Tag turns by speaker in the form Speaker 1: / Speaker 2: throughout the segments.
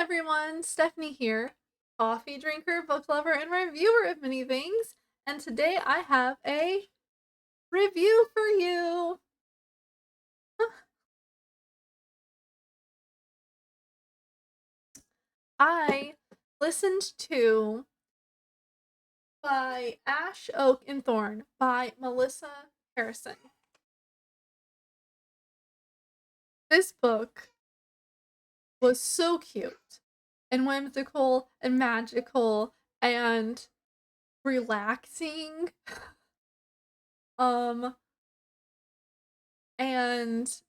Speaker 1: everyone, Stephanie here, coffee drinker, book lover, and reviewer of many things. And today I have a review for you. I listened to by Ash, Oak, and Thorn by Mellissa Harrison. This book was so cute and whimsical and magical and relaxing. Um, and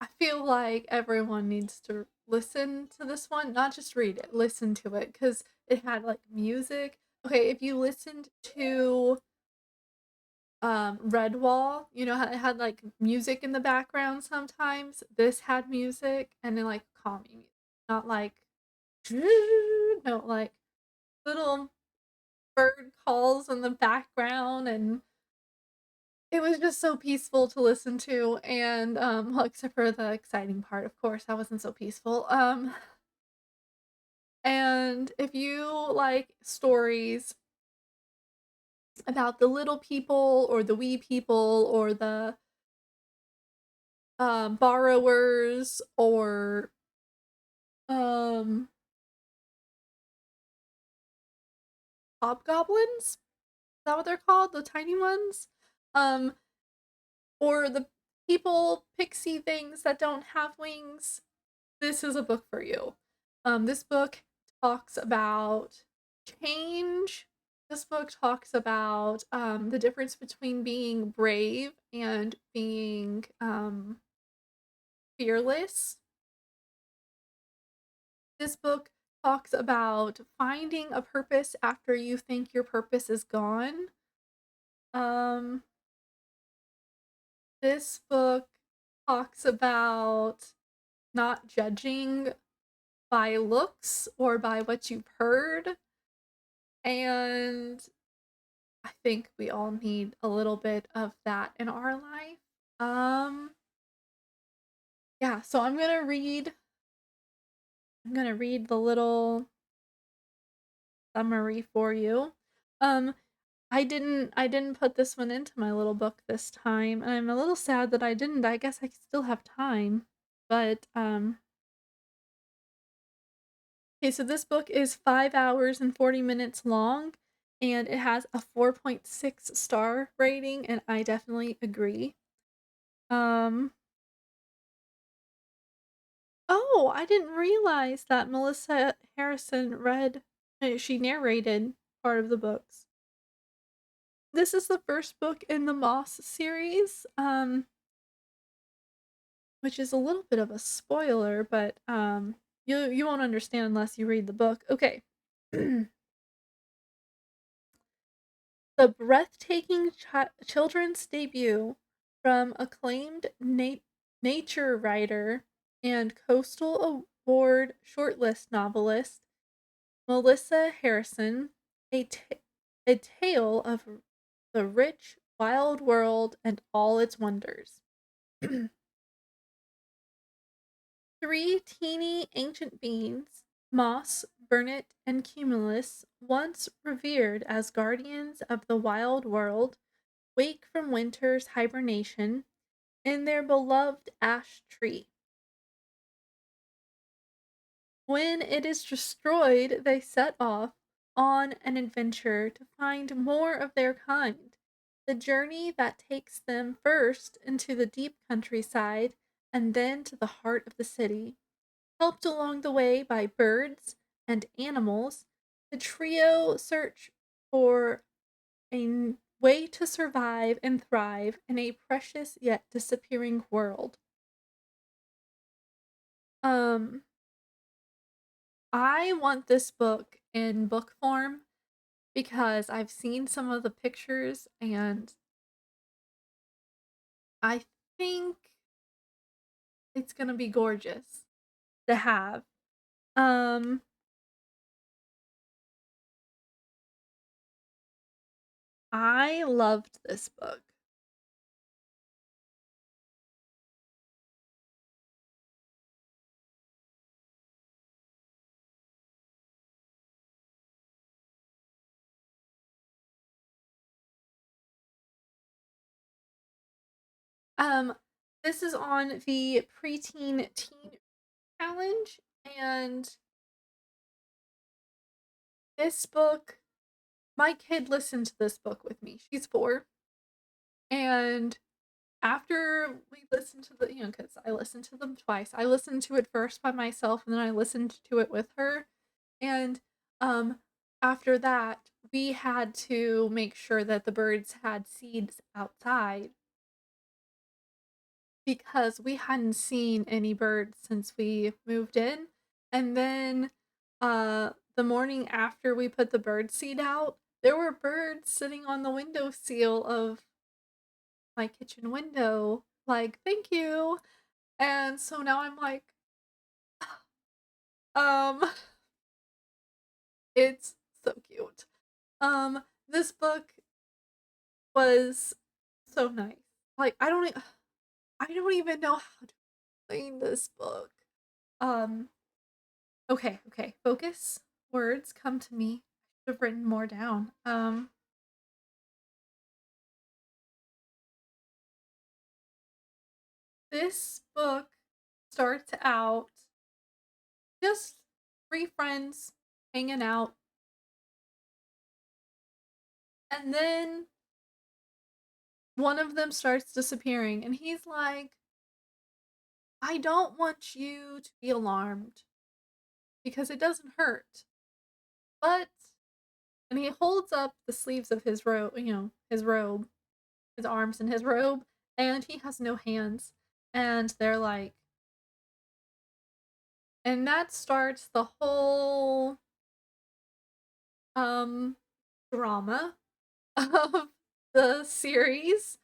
Speaker 1: I feel like everyone needs to listen to this one, not just read it, listen to it because it had like music. Okay, if you listened to Redwall, you know how it had like music in the background sometimes. This had music and then like calming music. Not like no, like little bird calls in the background, and it was just so peaceful to listen to, and, well, except for the exciting part, of course, that wasn't so peaceful, and if you like stories about the little people, or the wee people, or the, borrowers, or, um, hobgoblins? Is that what they're called? The tiny ones? Um, or the people, pixie things that don't have wings? This is a book for you. This book talks about change. This book talks about the difference between being brave and being fearless. This book talks about finding a purpose after you think your purpose is gone. Um, this book talks about not judging by looks or by what you've heard. And I think we all need a little bit of that in our life. Um, yeah, so I'm gonna read the little summary for you. Um, I didn't put this one into my little book this time, and I'm a little sad that I didn't. I guess I still have time. But okay, so this book is 5 hours and 40 minutes long, and it has a 4.6 star rating, and I definitely agree. Um, oh, I didn't realize that Mellissa Harrison she narrated part of the books. This is the first book in the Moss series, which is a little bit of a spoiler, but you won't understand unless you read the book. Okay. The breathtaking children's debut from acclaimed nature writer and Coastal Award shortlist novelist Mellissa Harrison, a tale of the rich, wild world and all its wonders. Three teeny ancient beings, Moss, Burnet, and Cumulus, once revered as guardians of the wild world, wake from winter's hibernation in their beloved ash tree. When it is destroyed, they set off on an adventure to find more of their kind. The journey that takes them first into the deep countryside and then to the heart of the city. Helped along the way by birds and animals, the trio search for a way to survive and thrive in a precious yet disappearing world. Um, I want this book in book form because I've seen some of the pictures, and I think it's gonna be gorgeous to have. Um, I loved this book. Um, this is on the preteen teen challenge, and this book, my kid listened to this book with me. She's 4, and after we listened to because I listened to them twice. I listened to it first by myself, and then I listened to it with her, and, um, after that, we had to make sure that the birds had seeds outside because we hadn't seen any birds since we moved in, and then, the morning after we put the bird seed out, there were birds sitting on the windowsill of my kitchen window, like, "Thank you," and so now I'm like, um, it's so cute. This book was so nice. Like, I don't even know how to explain this book. Um, okay, okay, focus. Words come to me. I should have written more down. This book starts out just 3 friends hanging out, and then one of them starts disappearing, and he's like, "I don't want you to be alarmed because it doesn't hurt, but," and he holds up the sleeves of his robe, his robe, his arms in his robe, and he has no hands. And they're like, and that starts the whole um drama of the series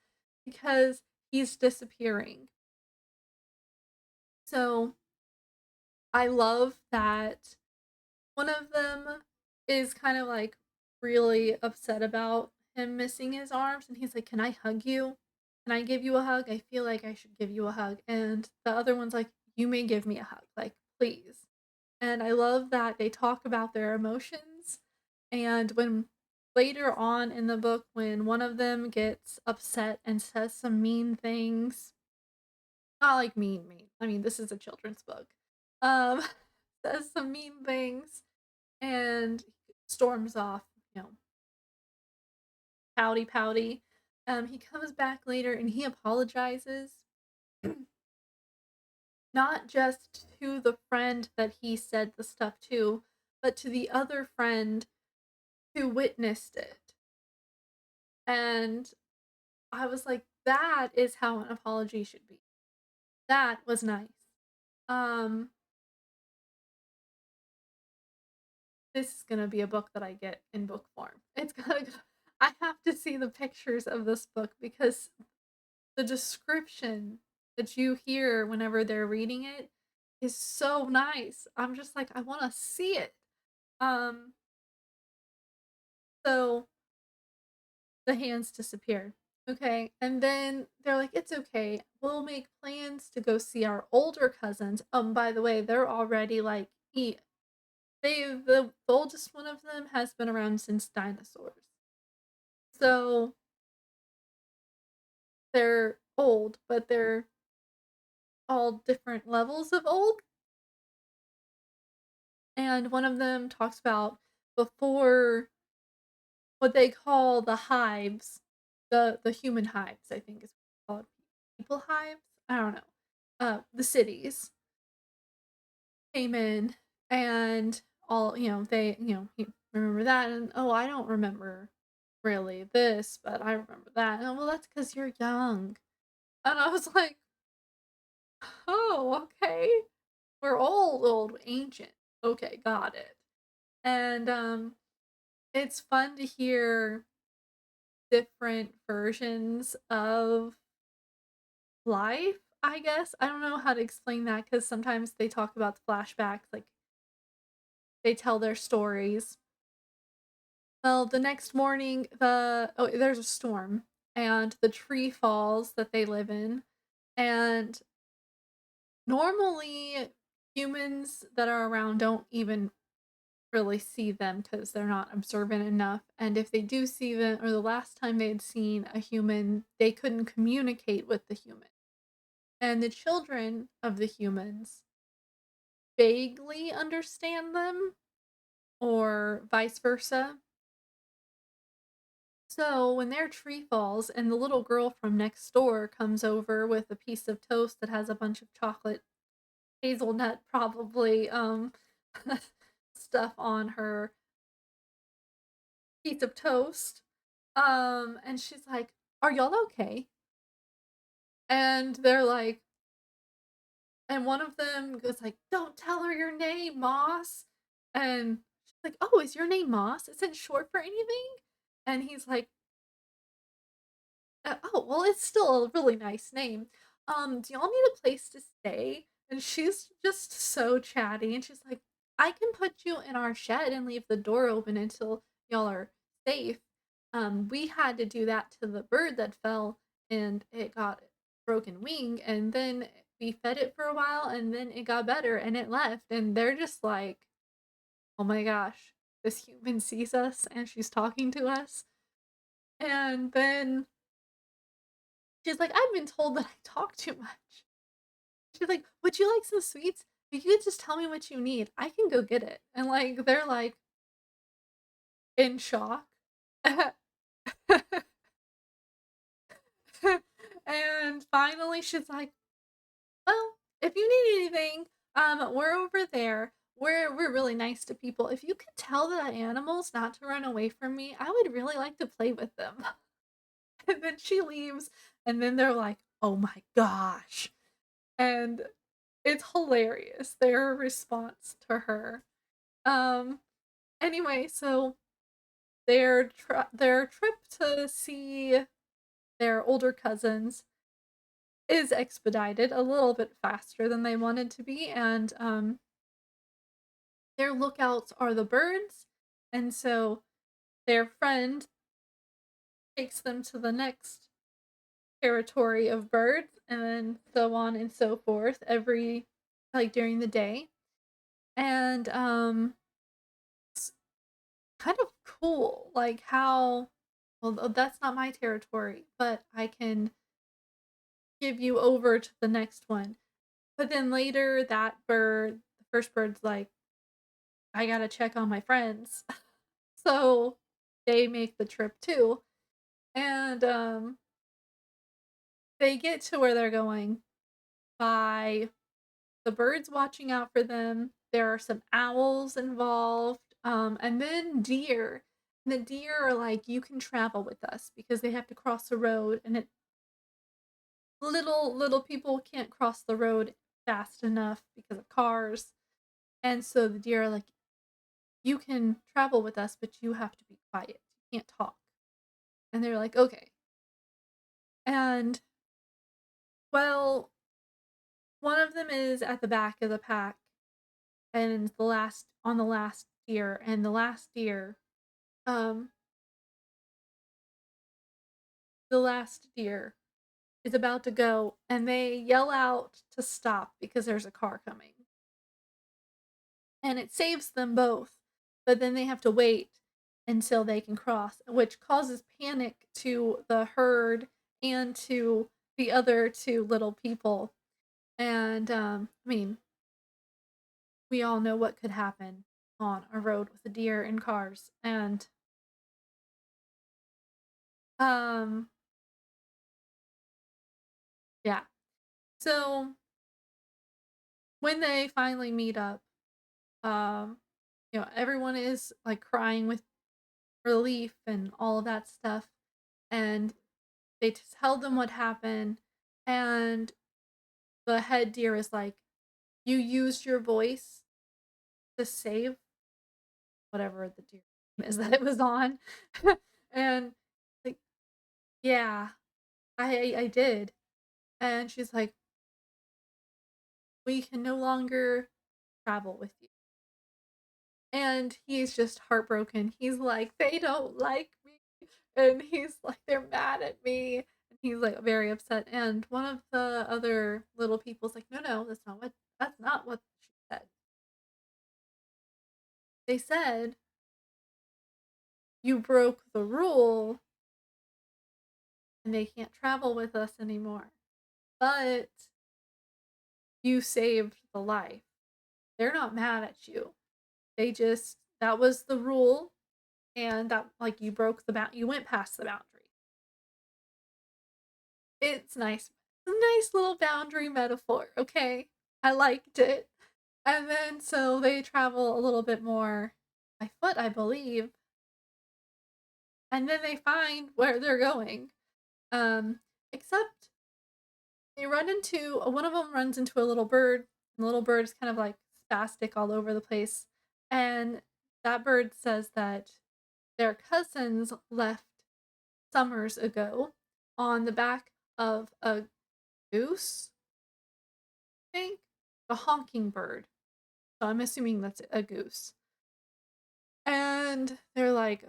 Speaker 1: because he's disappearing. So I love that one of them is kind of like really upset about him missing his arms, and he's like, "Can I hug you? Can I give you a hug? I feel like I should give you a hug." And the other one's like, "You may give me a hug, like, please." And I love that they talk about their emotions. And when later on in the book, when one of them gets upset and says some mean things, not like mean. I mean, this is a children's book. Um, says some mean things and storms off, you know, pouty pouty. He comes back later and he apologizes, not just to the friend that he said the stuff to, but to the other friend who witnessed it. And I was like, that is how an apology should be. That was nice. Um, this is gonna be a book that I get in book form. It's gonna I have to see the pictures of this book because the description that you hear whenever they're reading it is so nice. I'm just like, I want to see it. Um, so the hands disappear. Okay, and then they're like, it's okay. We'll make plans to go see our older cousins. By the way, they're already like the oldest one of them has been around since dinosaurs. So they're old, but they're all different levels of old. And one of them talks about before what they call the hives, the human hives, I think is called people hives. I don't know. The cities came in and all they you remember that and oh I don't remember really this, but I remember that. And well, that's because you're young. And I was like, oh, okay. We're old, ancient. Okay, got it. And it's fun to hear different versions of life, I guess. I don't know how to explain that because sometimes they talk about the flashbacks, like they tell their stories. Well, the next morning, there's a storm and the tree falls that they live in. And normally, humans that are around don't even really see them because they're not observant enough. And if they do see them, or the last time they had seen a human, they couldn't communicate with the human. And the children of the humans vaguely understand them, or vice versa. So when their tree falls and the little girl from next door comes over with a piece of toast that has a bunch of chocolate hazelnut probably stuff on her piece of toast, and she's like, "Are y'all okay?" And they're like, and one of them goes like, "Don't tell her your name, Moss." And she's like, "Oh, is your name Moss? Isn't short for anything?" And he's like, "Oh, well, it's still a really nice name. Do y'all need a place to stay?" And she's just so chatty, and she's like, "I can put you in our shed and leave the door open until y'all are safe. We had to do that to the bird that fell, and it got a broken wing, and then we fed it for a while, and then it got better, and it left." And they're just like, "Oh my gosh, this human sees us, and she's talking to us." And then she's like, "I've been told that I talk too much." She's like, "Would you like some sweets? You could just tell me what you need. I can go get it." And, like, they're, like, in shock. And finally, she's like, "Well, if you need anything, we're over there. We're really nice to people. If you could tell the animals not to run away from me, I would really like to play with them." And then she leaves, and then they're like, "Oh my gosh." And it's hilarious, their response to her. Um, anyway, so their trip to see their older cousins is expedited a little bit faster than they wanted to be, and, their lookouts are the birds, and so their friend takes them to the next territory of birds, and so on and so forth every like, during the day, and, kind of cool, like, how well, that's not my territory, but I can give you over to the next one. But then later, the first bird's like, "I gotta check on my friends." So, they make the trip too, and, they get to where they're going by the birds watching out for them. There are some owls involved, and then deer. And the deer are like, "You can travel with us," because they have to cross a road, and little people can't cross the road fast enough because of cars. And so the deer are like, "You can travel with us, but you have to be quiet. You can't talk." And they're like, "Okay." And well, one of them is at the back of the pack, and the last deer, and um the last deer is about to go, and they yell out to stop because there's a car coming. And it saves them both, but then they have to wait until they can cross, which causes panic to the herd and to the other two little people. And I mean, we all know what could happen on a road with a deer and cars. And um yeah. So when they finally meet up, um everyone is like crying with relief and all of that stuff. And they tell them what happened, and the head deer is like, "You used your voice to save whatever the deer is that it was on." And like, "Yeah, I did." And she's like, "We can no longer travel with you." And he's just heartbroken. He's like, "They don't like me." And he's like, "They're mad at me." And he's like very upset. And one of the other little people's like, "No, no, that's not what she said." They said, "You broke the rule and they can't travel with us anymore. But you saved the life." They're not mad at you. They just that was the rule, and that like you broke the you went past the boundary. It's nice. A nice little boundary metaphor, okay? I liked it. And then so they travel a little bit more by foot, I believe, and then they find where they're going. Um, except they run into one of them runs into a little bird. And the little bird is kind of like spastic all over the place, and that bird says that their cousins left summers ago on the back of a goose, I think, a honking bird. So I'm assuming that's a goose. And they're like,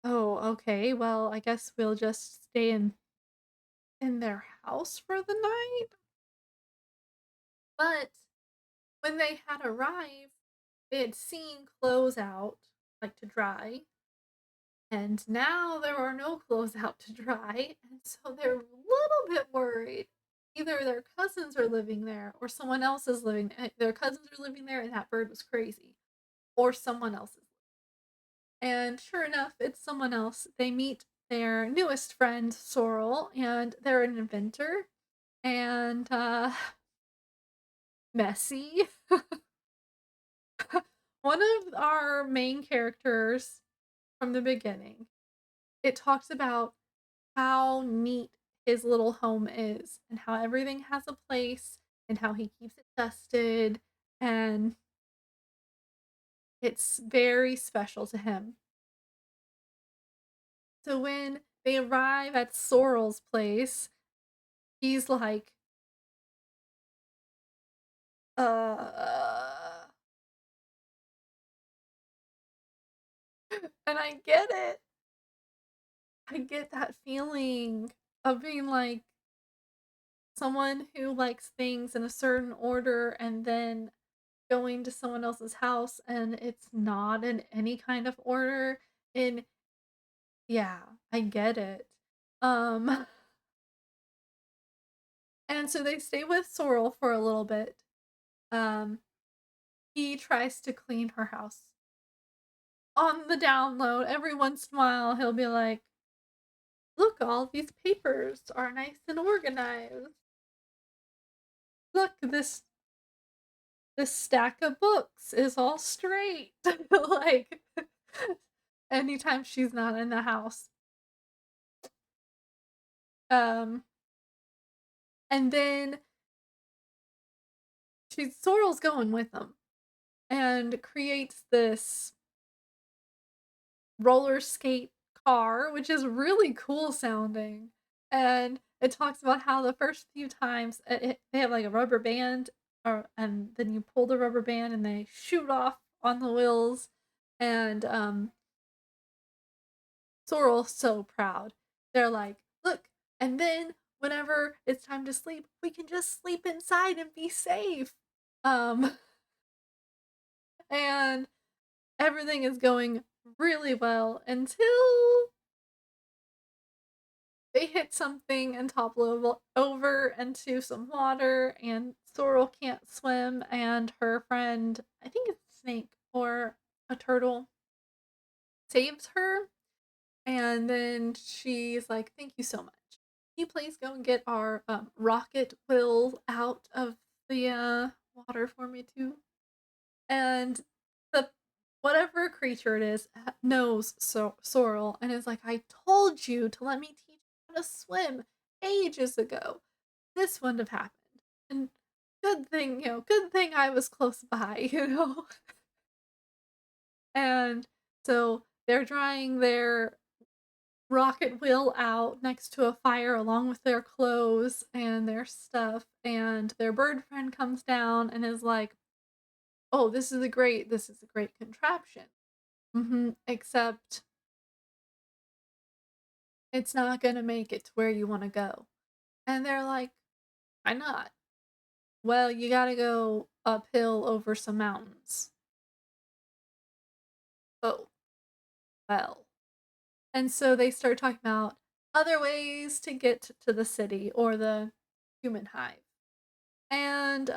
Speaker 1: "Oh, okay. Well, I guess we'll just stay in their house for the night." But when they had arrived, they had seen clothes out, like to dry, and now there are no clothes out to dry, and so they're a little bit worried. Either their cousins are living there or someone else is living there. Their cousins are living there and that bird was crazy, or someone else is. And sure enough, it's someone else. They meet their newest friend, Sorrel, and they're an inventor and messy. One of our main characters from the beginning, it talks about how neat his little home is and how everything has a place and how he keeps it dusted, and it's very special to him. So when they arrive at Sorrel's place, he's like, uh, and I get it. I get that feeling of being like someone who likes things in a certain order and then going to someone else's house and it's not in any kind of order. And yeah, I get it. Um and so they stay with Sorrel for a little bit. Um he tries to clean her house. On the download, every once in a while he'll be like, "Look, all these papers are nice and organized. Look, this stack of books is all straight." Like anytime she's not in the house. Um and then Sorrel's going with them and creates this roller skate car, which is really cool sounding. And it talks about how the first few times they have like a rubber band, and then you pull the rubber band and they shoot off on the wheels. And Sorrel's so proud. They're like, "Look, and then whenever it's time to sleep, we can just sleep inside and be safe." Um, and everything is going really well until they hit something and topple over into some water, and Sorrel can't swim, and her friend, I think it's a snake or a turtle, saves her. And then she's like, "Thank you so much. Can you please go and get our rocket will out of the water for me too?" And the whatever creature it is knows Sorrel and is like, "I told you to let me teach you how to swim ages ago. This wouldn't have happened. And good thing, good thing I was close by, you know." And so they're drying their rocket wheel out next to a fire along with their clothes and their stuff, and their bird friend comes down and is like, "Oh, this is a great contraption. Except it's not gonna make it to where you wanna go." And they're like, "Why not?" "Well, you gotta go uphill over some mountains." well. And so they start talking about other ways to get to the city or the human hive. And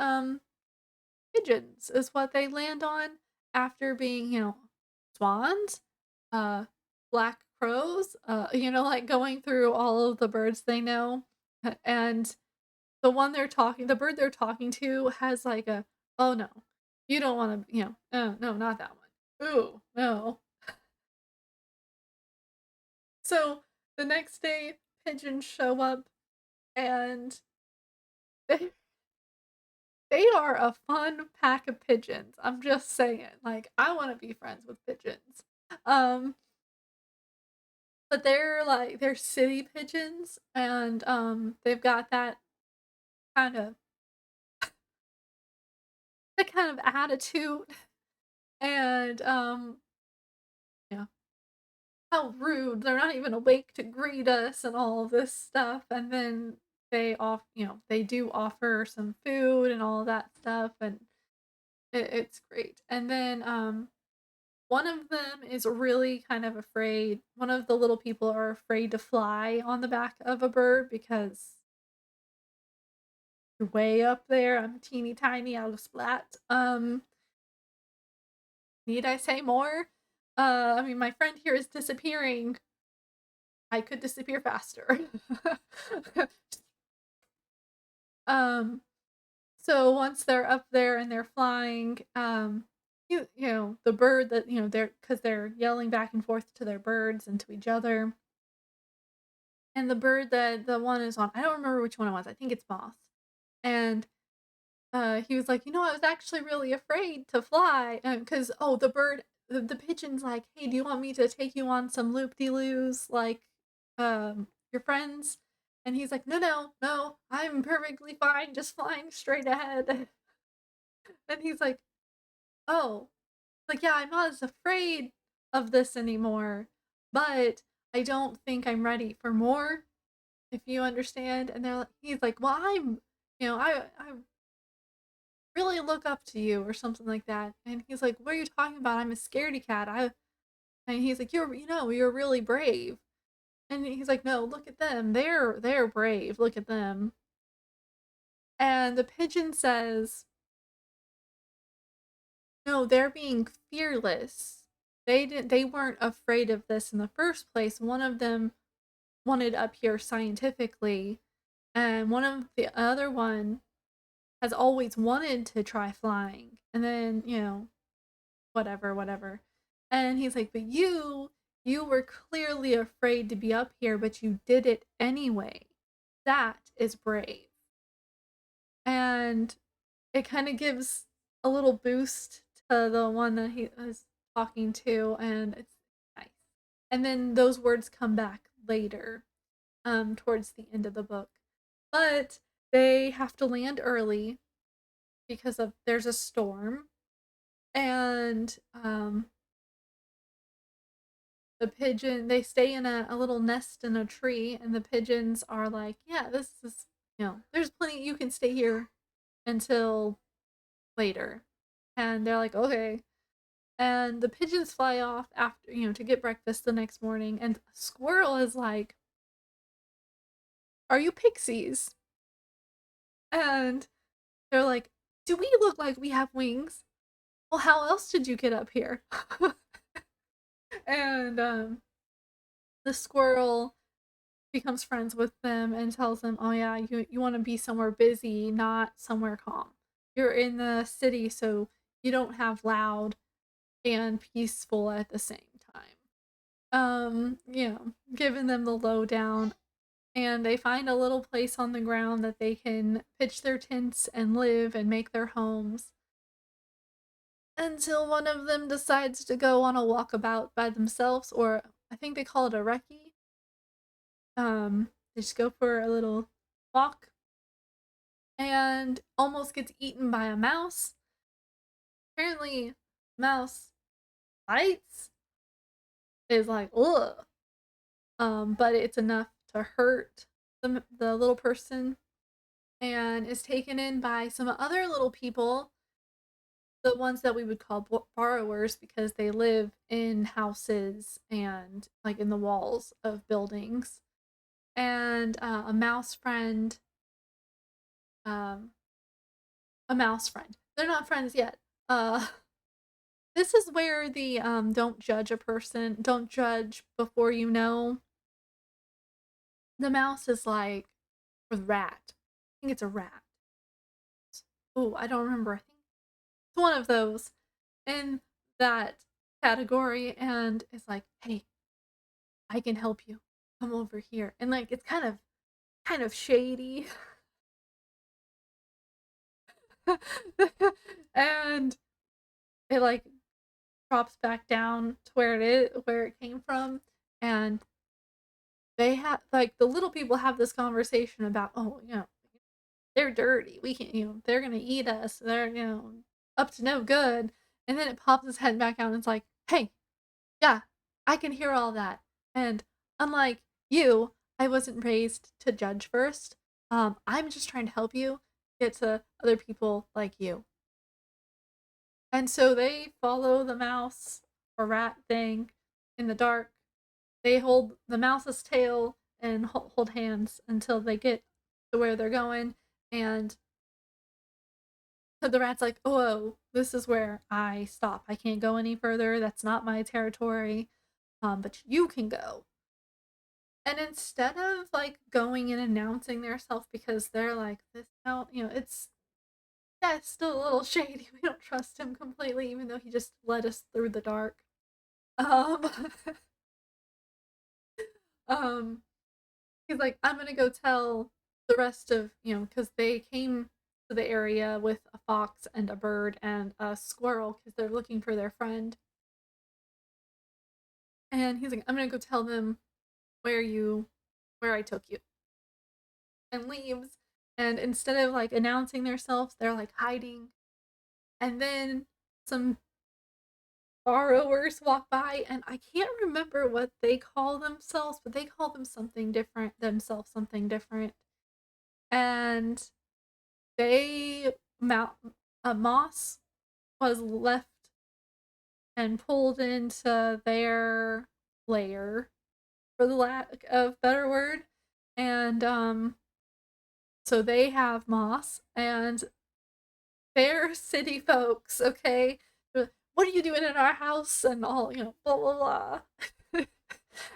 Speaker 1: pigeons is what they land on after being, swans, uh, black crows, like going through all of the birds they know. And the bird they're talking to has like a, oh no, you don't want to, no, not that one. Ooh, no. So the next day, pigeons show up and they, they are a fun pack of pigeons. I'm just saying. Like, I want to be friends with pigeons. Um, but they're city pigeons and they've got kind of that kind of attitude and yeah, how rude. They're not even awake to greet us and all of this stuff. And then they do offer some food and all of that stuff and it's great. And then one of them is really kind of afraid. One of the little people are afraid to fly on the back of a bird because you're way up there. I'm teeny tiny out of splat. Need I say more? I mean, my friend here is disappearing. I could disappear faster. um, so once they're up there and they're flying, the bird that they're yelling back and forth to their birds and to each other. And the bird that the one is on, I don't remember which one it was. I think it's moth. And he was like, I was actually really afraid to fly because the pigeon's like, hey, do you want me to take you on some loop de loos like your friends? And he's like, no, no, no, I'm perfectly fine, just flying straight ahead. And he's like, oh, like yeah, I'm not as afraid of this anymore, but I don't think I'm ready for more. If you understand. And he's like, well, I really look up to you or something like that. And he's like, what are you talking about? I'm a scaredy cat. And he's like, you're really brave. And he's like, no, look at them. They're brave. Look at them. And the pigeon says, no, they're being fearless. They weren't afraid of this in the first place. One of them wanted up here scientifically, and one of the other one has always wanted to try flying. And then, whatever, whatever. And he's like, but you were clearly afraid to be up here, but you did it anyway. That is brave. And it kind of gives a little boost to the one that he was talking to, and it's nice. And then those words come back later, towards the end of the book. But they have to land early because of there's a storm, and the pigeon they stay in a little nest in a tree, and the pigeons are like, yeah, this is, there's plenty, you can stay here until later. And they're like, okay. And the pigeons fly off after, to get breakfast the next morning, and Squirrel is like, are you pixies? And they're like, do we look like we have wings? Well, how else did you get up here? And the squirrel becomes friends with them and tells them, "Oh yeah, you want to be somewhere busy, not somewhere calm. You're in the city, so you don't have loud and peaceful at the same time." Giving them the lowdown, and they find a little place on the ground that they can pitch their tents and live and make their homes. Until one of them decides to go on a walkabout by themselves, or I think they call it a recce. They just go for a little walk and almost gets eaten by a mouse. Apparently, mouse bites is like, ugh. But it's enough to hurt the little person, and is taken in by some other little people the ones that we would call borrowers because they live in houses and like in the walls of buildings. And um, a mouse friend. They're not friends yet. Uh, this is where the don't judge a person, don't judge before you know. The mouse is like with rat. I think it's a rat. Oh, I don't remember. I think it's one of those in that category, and it's like, hey, I can help you. Come over here, and like it's kind of shady, and it like drops back down to where it came from, and they have like the little people have this conversation about, oh, they're dirty. We can't, they're gonna eat us. They're up to no good. And then it pops its head back out and it's like, hey, yeah, I can hear all that. And unlike you, I wasn't raised to judge first. I'm just trying to help you get to other people like you. And so they follow the mouse or rat thing in the dark. They hold the mouse's tail and hold hands until they get to where they're going. And the rat's like, oh, this is where I stop. I can't go any further. That's not my territory. But you can go. And instead of like going and announcing themselves because they're like this now, it's yeah, it's still a little shady. We don't trust him completely, even though he just led us through the dark. Um, um, he's like, I'm gonna go tell the rest of because they came to the area with a fox and a bird and a squirrel because they're looking for their friend. And he's like, I'm gonna go tell them where I took you, and leaves. And instead of like announcing themselves, they're like hiding. And then some borrowers walk by, and I can't remember what they call themselves, but they call themselves something different. And they a moss was left and pulled into their lair, for the lack of better word. And so they have moss, and they're city folks, okay? What are you doing in our house? And all, blah, blah, blah.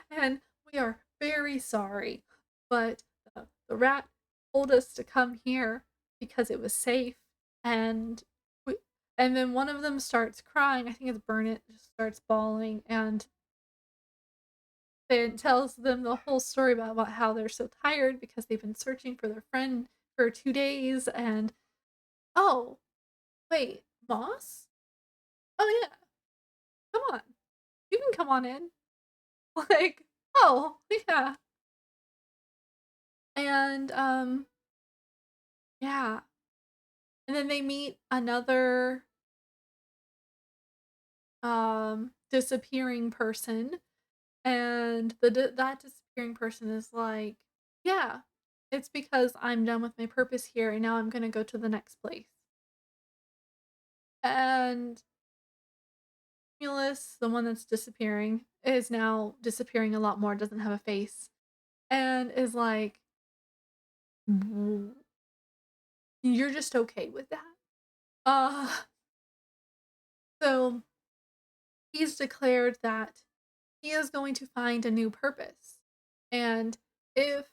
Speaker 1: And we are very sorry, but the rat told us to come here because it was safe. And we, and then one of them starts crying. I think it's Burnett, just starts bawling, and it tells them the whole story about how they're so tired because they've been searching for their friend for 2 days. And oh, wait, Moss? Oh yeah, come on, you can come on in. Like, oh yeah. And yeah, and then they meet another disappearing person, and that disappearing person is like, yeah, it's because I'm done with my purpose here and now I'm gonna go to the next place. And Cumulus, the one that's disappearing, is now disappearing a lot more, doesn't have a face, and is like, you're just okay with that? Uh, so he's declared that he is going to find a new purpose. And if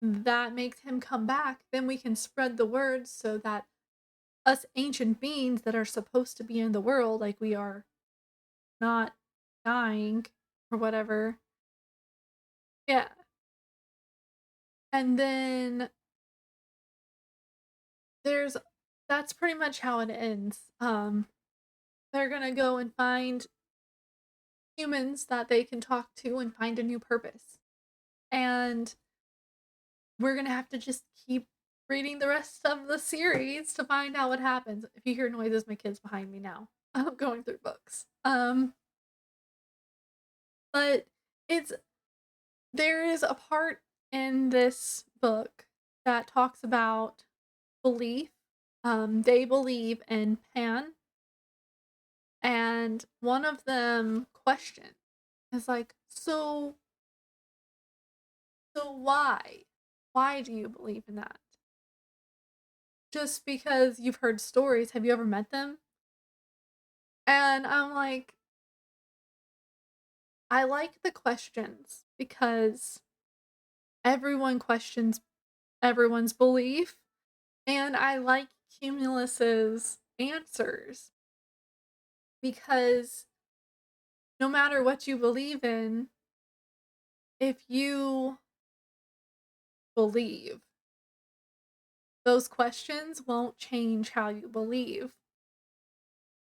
Speaker 1: that makes him come back, then we can spread the word so that us ancient beings that are supposed to be in the world, like we are not dying or whatever. Yeah. And then there's that's pretty much how it ends. They're gonna go and find humans that they can talk to and find a new purpose. And we're gonna have to just keep reading the rest of the series to find out what happens. If you hear noises, my kid's behind me now. I'm going through books. But it's there is a part in this book that talks about belief. They believe in Pan, and one of them questioned is like, so why? Why do you believe in that? Just because you've heard stories, have you ever met them? And I'm like, I like the questions because everyone questions everyone's belief, and I like Cumulus's answers because no matter what you believe in, if you believe, those questions won't change how you believe.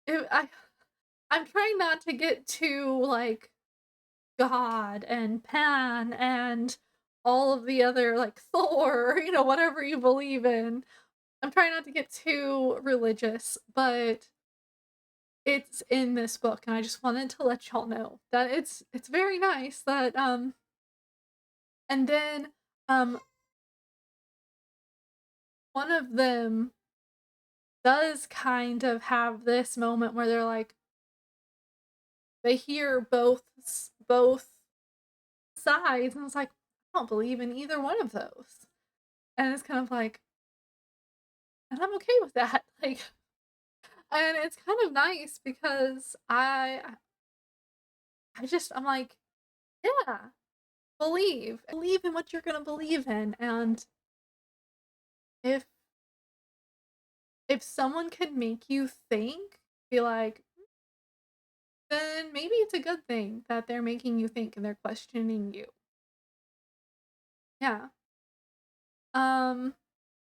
Speaker 1: I'm trying not to get too like God and Pan and all of the other like Thor, whatever you believe in. I'm trying not to get too religious, but it's in this book and I just wanted to let y'all know that it's very nice that and then um one of them does kind of have this moment where they're like they hear both sides and it's like I don't believe in either one of those. And it's kind of like and I'm okay with that. Like and it's kind of nice because I'm like, yeah, believe in what you're going to believe in and if someone could make you think, be like, then maybe it's a good thing that they're making you think and they're questioning you. Yeah. Um,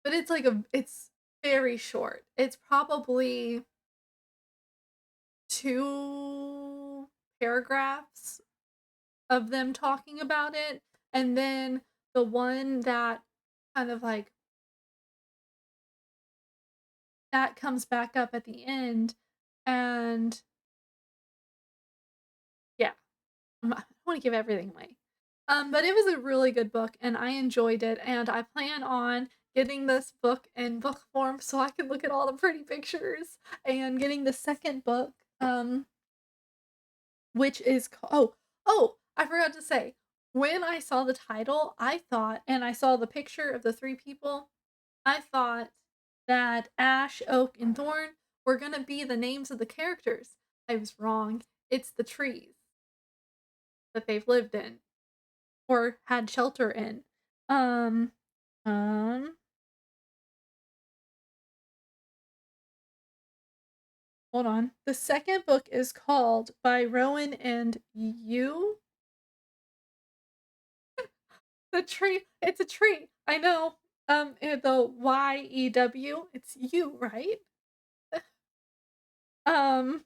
Speaker 1: but it's very short. It's probably 2 paragraphs of them talking about it, and then the one that kind of like that comes back up at the end, and yeah, I don't wanna give everything away. But it was a really good book, and I enjoyed it, and I plan on getting this book in book form so I can look at all the pretty pictures, and getting the second book, which is I forgot to say, when I saw the title, I thought and I saw the picture of the 3 people, I thought that Ash, Oak, and Thorn were gonna be the names of the characters. I was wrong. It's the trees that they've lived in or had shelter in. Um, um, hold on. The second book is called By Rowen and Yew. The tree. It's a tree. I know. The YEW. It's you, right? Um,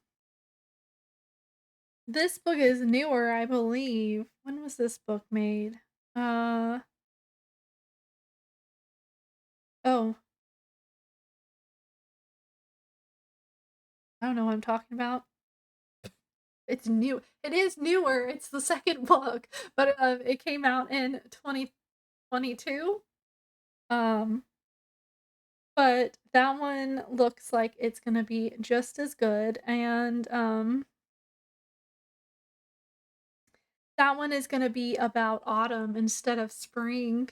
Speaker 1: this book is newer, I believe. When was this book made? Uh, oh, I don't know what I'm talking about. It's new. It is newer. It's the second book, but it came out in 2022. Um, but that one looks like it's gonna be just as good, and that one is gonna be about autumn instead of spring.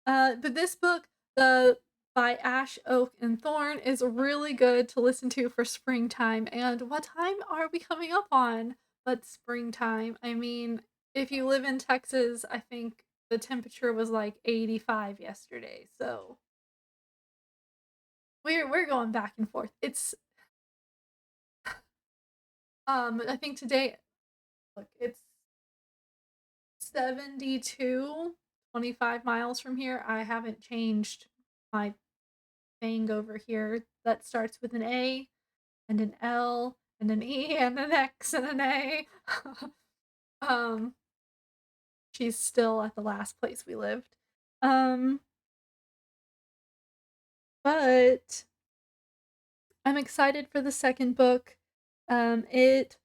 Speaker 1: But this book, the by Ash, Oak, and Thorn, is really good to listen to for springtime. And what time are we coming up on? But springtime. I mean, if you live in Texas, I think the temperature was like 85 yesterday. So we're going back and forth. It's I think today look, it's 72, 25 miles from here. I haven't changed my thing over here that starts with an A and an L and an E and an X and an A. um, she's still at the last place we lived. Um, but I'm excited for the second book. It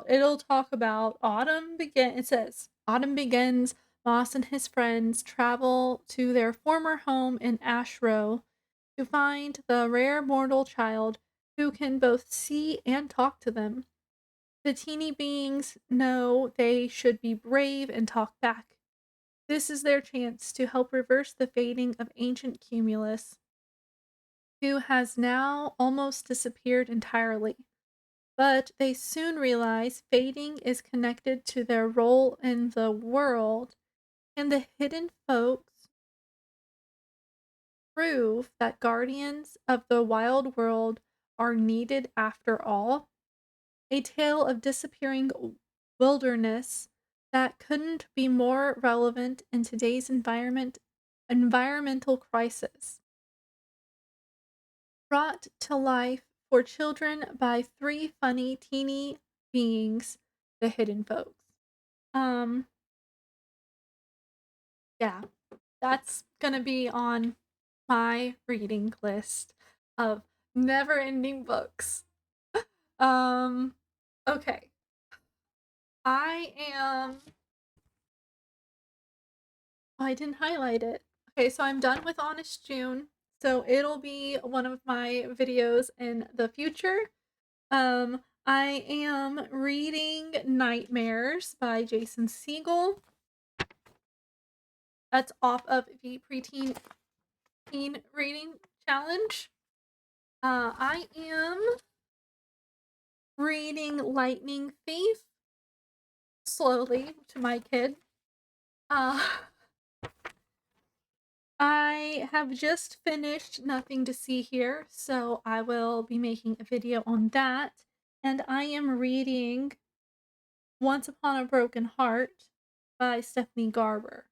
Speaker 1: it'll talk about it says autumn begins. Moss and his friends travel to their former home in Ashrow to find the rare mortal child who can both see and talk to them. The teeny beings know they should be brave and talk back. This is their chance to help reverse the fading of ancient Cumulus, who has now almost disappeared entirely. But they soon realize fading is connected to their role in the world, and the hidden folks prove that guardians of the wild world are needed after all. A tale of disappearing wilderness that couldn't be more relevant in today's environmental crisis. Brought to life for children by three funny teeny beings, the hidden folks. Um yeah, that's gonna be on my reading list of never-ending books. Um okay. I am Oh, I didn't highlight it. Okay, so I'm done with Honest June. So it'll be one of my videos in the future. I am reading Nightmares by Jason Segel. That's off of the preteen teen reading challenge. I am reading Lightning Thief slowly to my kid. Uh, I have just finished Nothing to See Here, so I will be making a video on that. And I am reading Once Upon a Broken Heart by Stephanie Garber.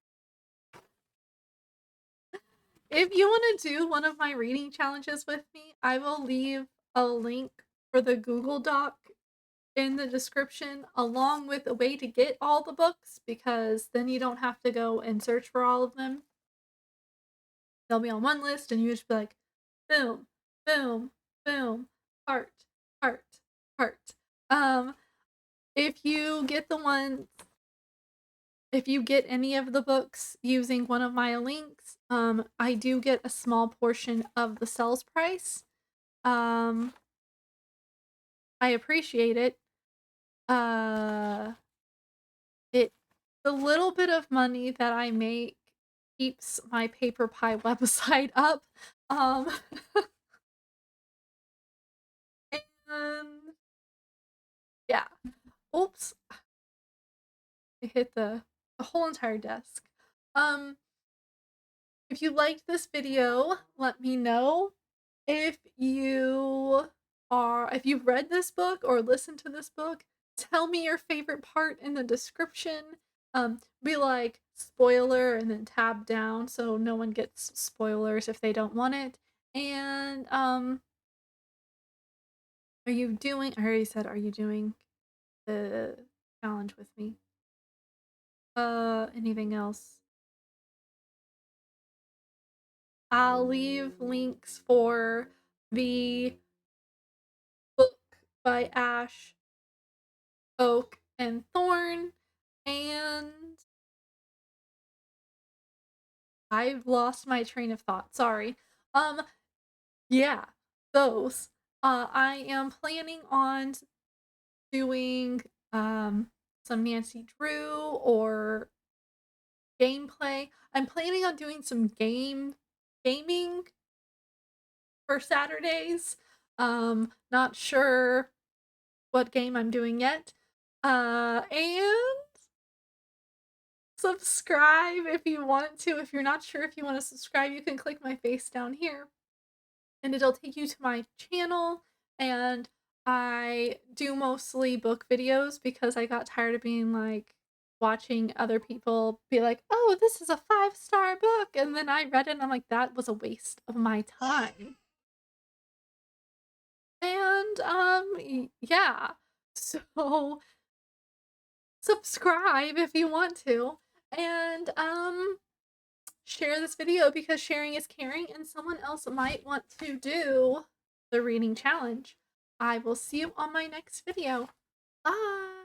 Speaker 1: If you want to do one of my reading challenges with me, I will leave a link for the Google Doc in the description, along with a way to get all the books, because then you don't have to go and search for all of them. They'll be on one list, and you just be like, boom, boom, boom, heart, heart, heart. If you get if you get any of the books using one of my links, I do get a small portion of the sales price. I appreciate it. It the little bit of money that I make keeps my Paper Pie website up. Um, and yeah. Oops, I hit the whole entire desk. Um, if you liked this video, let me know. If if you've read this book or listened to this book, tell me your favorite part in the description. Be like spoiler and then tab down so no one gets spoilers if they don't want it. And I already said, are you doing the challenge with me? Anything else? I'll leave links for the book by Ash, Oak, and Thorn, and I've lost my train of thought. Sorry. Um, yeah, those. I am planning on doing some Nancy Drew or gameplay. I'm planning on doing some gaming for Saturdays. Not sure what game I'm doing yet. And subscribe if you want to. If you're not sure if you want to subscribe, you can click my face down here and it'll take you to my channel. And I do mostly book videos because I got tired of being like watching other people be like, oh, this is a 5-star book. And then I read it and I'm like, that was a waste of my time. And yeah. So subscribe if you want to. And share this video because sharing is caring and someone else might want to do the reading challenge. I will see you on my next video. Bye!